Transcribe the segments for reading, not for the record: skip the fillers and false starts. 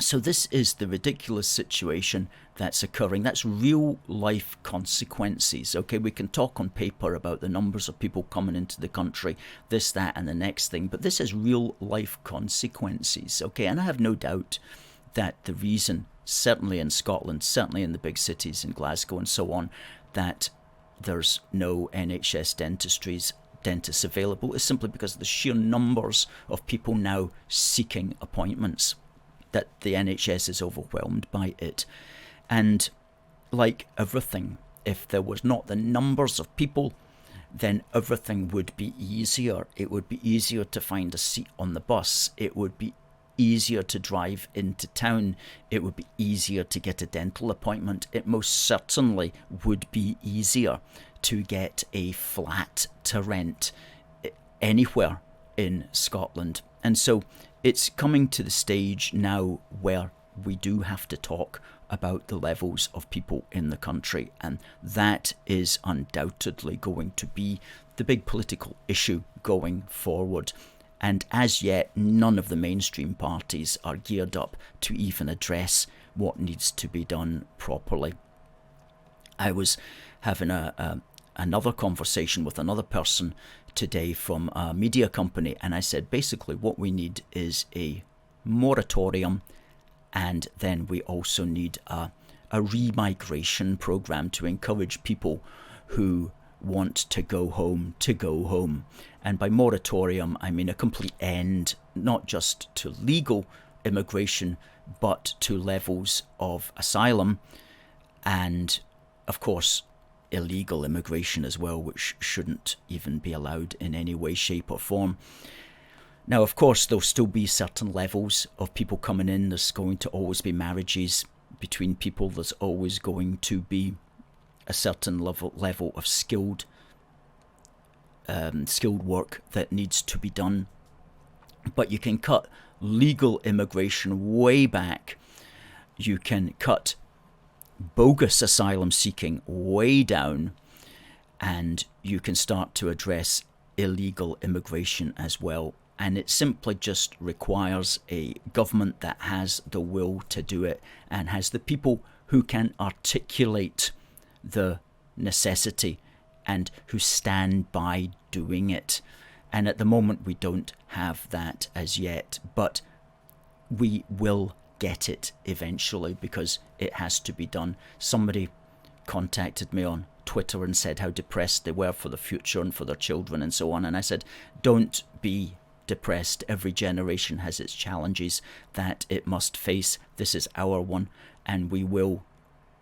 So this is the ridiculous situation that's occurring. That's real life consequences. Okay, we can talk on paper about the numbers of people coming into the country, this, that, and the next thing, but this is real life consequences. Okay, and I have no doubt that the reason, certainly in Scotland, certainly in the big cities in Glasgow and so on, that there's no NHS dentists available is simply because of the sheer numbers of people now seeking appointments, that the NHS is overwhelmed by it. And like everything, if there was not the numbers of people, then everything would be easier. It would be easier to find a seat on the bus. It would be easier to drive into town. It would be easier to get a dental appointment. It most certainly would be easier to get a flat to rent anywhere in Scotland. And so it's coming to the stage now where we do have to talk about the levels of people in the country, and that is undoubtedly going to be the big political issue going forward. And as yet, none of the mainstream parties are geared up to even address what needs to be done properly. I was having another conversation with another person today from a media company, and I said basically what we need is a moratorium, and then we also need a re-migration program to encourage people who want to go home to go home. And by moratorium I mean a complete end, not just to legal immigration but to levels of asylum and of course illegal immigration as well, which shouldn't even be allowed in any way, shape or form. Now, of course, there'll still be certain levels of people coming in. There's going to always be marriages between people. There's always going to be a certain level of skilled work that needs to be done. But you can cut legal immigration way back. You can cut bogus asylum seeking way down, and you can start to address illegal immigration as well. And it simply just requires a government that has the will to do it and has the people who can articulate the necessity and who stand by doing it. And at the moment we don't have that as yet, but we will get it eventually because it has to be done. Somebody contacted me on Twitter and said how depressed they were for the future and for their children and so on, and I said, don't be depressed. Every generation has its challenges that it must face. This is our one, and we will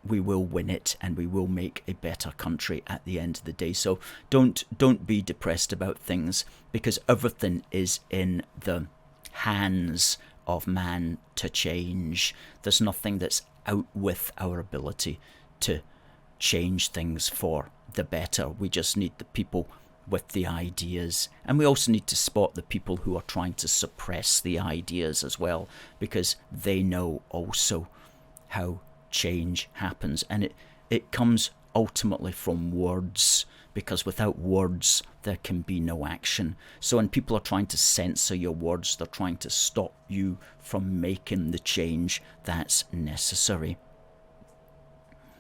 win it, and we will make a better country at the end of the day. So don't be depressed about things, because everything is in the hands of man to change. There's nothing that's out with our ability to change things for the better. We just need the people with the ideas, and we also need to spot the people who are trying to suppress the ideas as well, because they know also how change happens, and it comes ultimately from words, because without words there can be no action. So when people are trying to censor your words, they're trying to stop you from making the change that's necessary.